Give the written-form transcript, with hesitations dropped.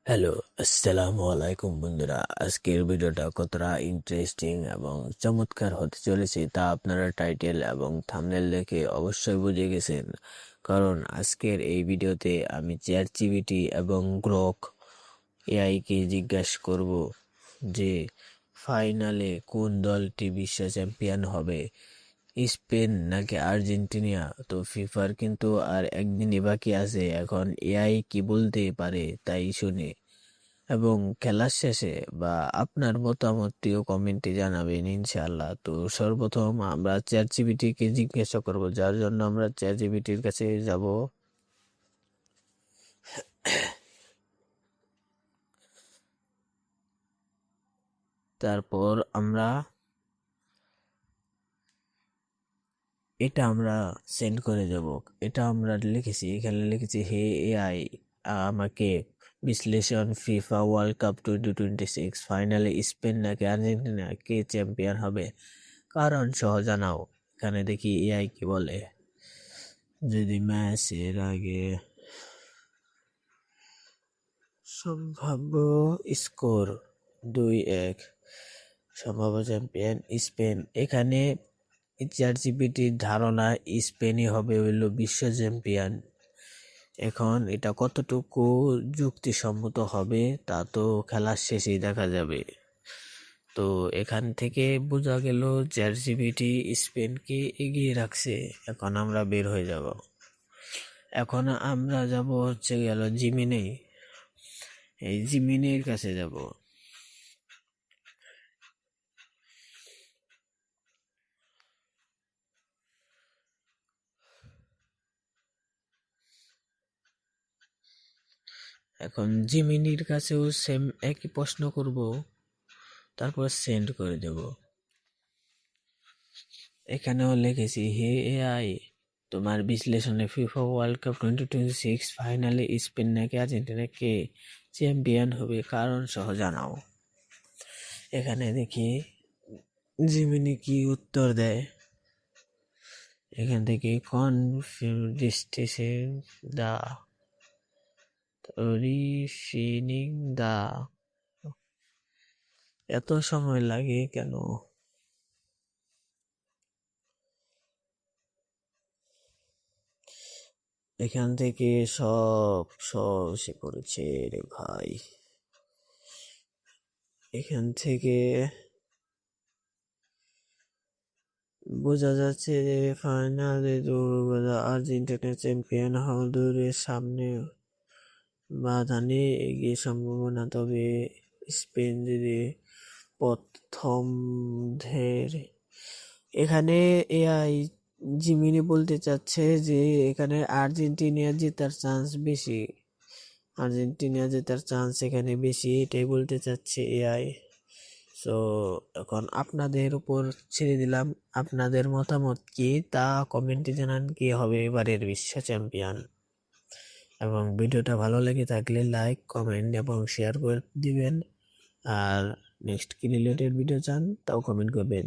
Hello, আসসালামু আলাইকুম বন্ধুরা। আজকের ভিডিওটা কতটা ইন্টারেস্টিং এবং চমৎকার হতে চলেছে তা আপনারা টাইটেল এবং থাম্বনেল দেখে অবশ্যই বুঝে গেছেন। কারণ আজকের এই ভিডিওতে আমি চ্যাট জিপিটি এবং গ্রক এআইকে জিজ্ঞাসা করব যে ফাইনালে কোন দলটি বিশ্ব চ্যাম্পিয়ন হবে, স্পেন নাকি আর্জেন্টিনা। তো ফিফার কিন্তু আর একদিনই বাকি আছে, এখন এআই কি বলতে পারে তাই শুনে এবং খেলার শেষে বা আপনার মতামতটিও কমেন্টে জানাবেন ইনশাআল্লাহ। তো সর্বপ্রথম আমরা চ্যাট জিপিটিকে জিজ্ঞাসা করব, যার জন্য আমরা চ্যাট জিপিটির কাছে যাব। তারপর আমরা সেন্ড করে যাব। এটা আমরা লিখেছি, এখানে লিখেছি, হে এআই, আমাকে বিশ্লেষণ ফিফা ওয়ার্ল্ড কাপ 2026 ফাইনালে স্পেন নাকি আর্জেন্টিনা কে চ্যাম্পিয়ন হবে, কারণ সহ জানাও। এখানে দেখি এআই কি বলে। যদি ম্যাচের আগে সম্ভাব্য স্কোর 2-1, সম্ভাব্য চ্যাম্পিয়ন স্পেন। এখানে চ্যাট জিপিটির ধারণা স্পেনই হবে হইল বিশ্ব চ্যাম্পিয়ন। এখন এটা কতটুকু যুক্তিসম্মত হবে তা তো খেলার শেষেই দেখা যাবে। তো এখান থেকে বোঝা গেল চ্যাট জিপিটি স্পেনকে এগিয়ে রাখছে। এখন আমরা বের হয়ে যাব। এখন আমরা যাব হচ্ছে গেল জিমিনে। এই জিমিনের কাছে যাব। এখন জিমিনির কাছেও সেম একই প্রশ্ন করব, তারপর সেন্ড করে দেব। এখানেও লিখেছি, হে এআই, তোমার বিশ্লেষণে ফিফা ওয়ার্ল্ড কাপ 2026 ফাইনালে স্পেন নাকি আর্জেন্টিনা কে চ্যাম্পিয়ন হবে, কারণ সহ জানাও। এখানে দেখি জিমিনি কি উত্তর দেয়। এখান থেকে কনফিউজিস্টেশন দা রিফিনিং দা, এত সময় লাগে কেন? এখান থেকে সব সব এসে পড়েছে রে ভাই। এখান থেকে বোঝা যাচ্ছে যে ফাইনালে দুর্বলা আর্জেন্টিনা চ্যাম্পিয়ন হওয়ার দূরের সামনে বাধা নিয়ে এগিয়ে সম্ভাবনা। তবে স্পেন যদি প্রথম এখানে এআই জিমিনি বলতে চাচ্ছে যে এখানে আর্জেন্টিনা জেতার চান্স বেশি, আর্জেন্টিনা জেতার চান্স এখানে বেশি, এটাই বলতে চাচ্ছে এআই। সো এখন আপনাদের উপর ছেড়ে দিলাম, আপনাদের মতামত কি তা কমেন্টে জানান, কি হবে এবারের বিশ্ব চ্যাম্পিয়ন। এবং ভিডিওটা ভালো লেগে থাকলে লাইক, কমেন্ট এবং শেয়ার করে দিবেন। আর নেক্সট কি রিলেটেড ভিডিও চান তাও কমেন্ট করবেন।